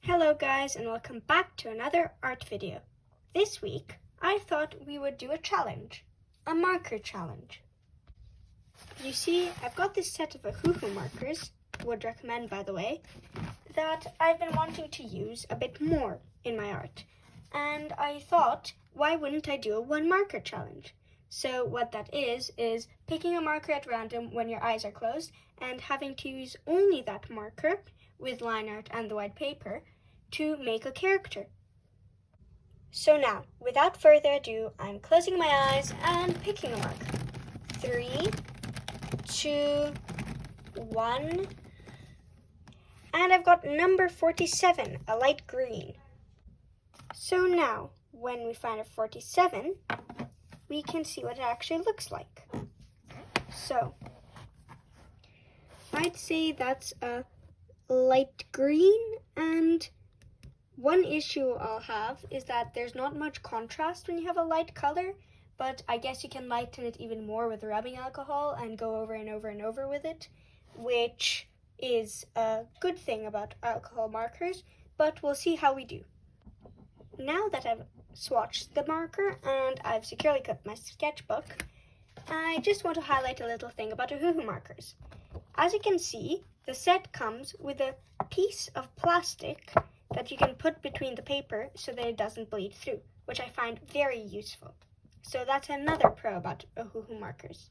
Hello guys, and welcome back to another art video. This week I thought we would do a challenge, a marker challenge. You see, I've got this set of heheh markers, would recommend by the way, that I've been wanting to use a bit more in my art. And I thought, why wouldn't I do a one marker challenge? So what that is picking a marker at random when your eyes are closed and having to use only that marker with line art and the white paper to make a character. So now, without further ado, I'm closing my eyes and picking a marker. 3, 2, 1, and I've got number 47, a light green. So now, when we find a 47, we can see what it actually looks like. So, I'd say that's a light green, and one issue I'll have is that there's not much contrast when you have a light color, but I guess you can lighten it even more with rubbing alcohol and go over and over and over with it, which is a good thing about alcohol markers, but we'll see how we do. Now that I've swatched the marker and I've securely cut my sketchbook, I just want to highlight a little thing about heheh markers. As you can see, the set comes with a piece of plastic that you can put between the paper so that it doesn't bleed through, which I find very useful. So that's another pro about heheh markers.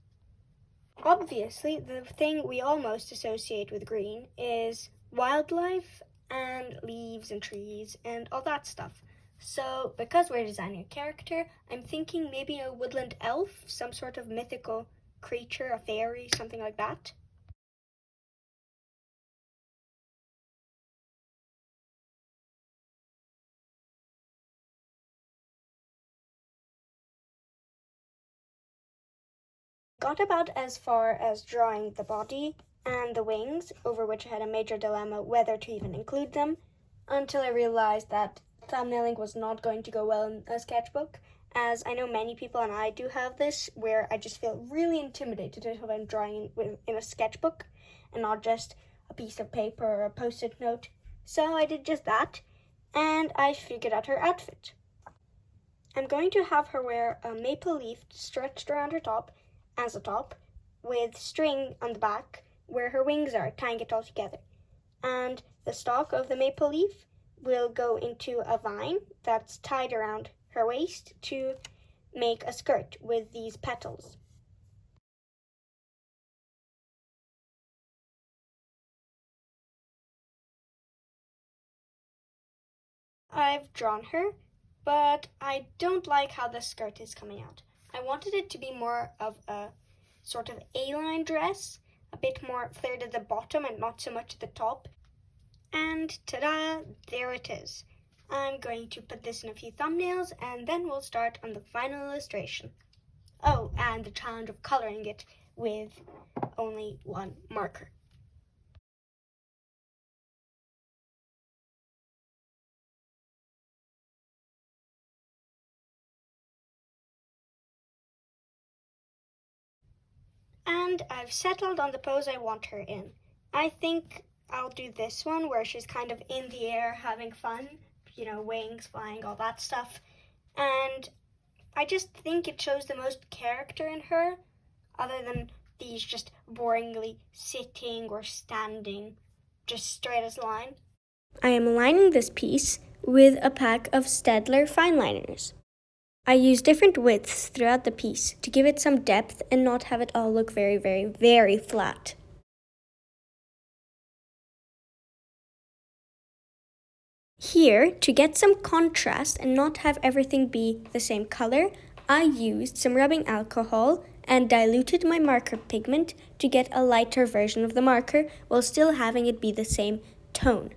Obviously, the thing we all most associate with green is wildlife and leaves and trees and all that stuff. So because we're designing a character, I'm thinking maybe a woodland elf, some sort of mythical creature, a fairy, something like that. Got about as far as drawing the body and the wings, over which I had a major dilemma whether to even include them, until I realized that thumbnailing was not going to go well in a sketchbook, as I know many people, and I do have this, where I just feel really intimidated if I'm drawing in a sketchbook and not just a piece of paper or a post-it note. So I did just that, and I figured out her outfit. I'm going to have her wear a maple leaf stretched around her top as a top, with string on the back where her wings are, tying it all together. And the stalk of the maple leaf will go into a vine that's tied around her waist to make a skirt with these petals. I've drawn her, but I don't like how the skirt is coming out. I wanted it to be more of a sort of A-line dress, a bit more flared at the bottom and not so much at the top. And ta-da, there it is. I'm going to put this in a few thumbnails and then we'll start on the final illustration. Oh, and the challenge of coloring it with only one marker. And I've settled on the pose I want her in. I think I'll do this one where she's kind of in the air having fun, wings flying, all that stuff. And I just think it shows the most character in her, other than these just boringly sitting or standing, just straight as line. I am lining this piece with a pack of Staedtler fine liners. I use different widths throughout the piece to give it some depth and not have it all look very, very, very flat. Here, to get some contrast and not have everything be the same color, I used some rubbing alcohol and diluted my marker pigment to get a lighter version of the marker while still having it be the same tone.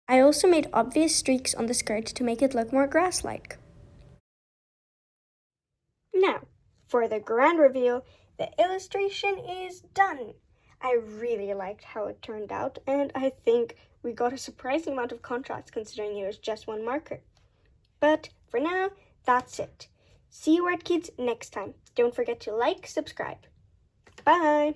I also made obvious streaks on the skirt to make it look more grass-like. Now, for the grand reveal, the illustration is done. I really liked how it turned out, and I think we got a surprising amount of contrast considering it was just one marker. But for now, that's it. See you art kids next time. Don't forget to like, subscribe. Bye!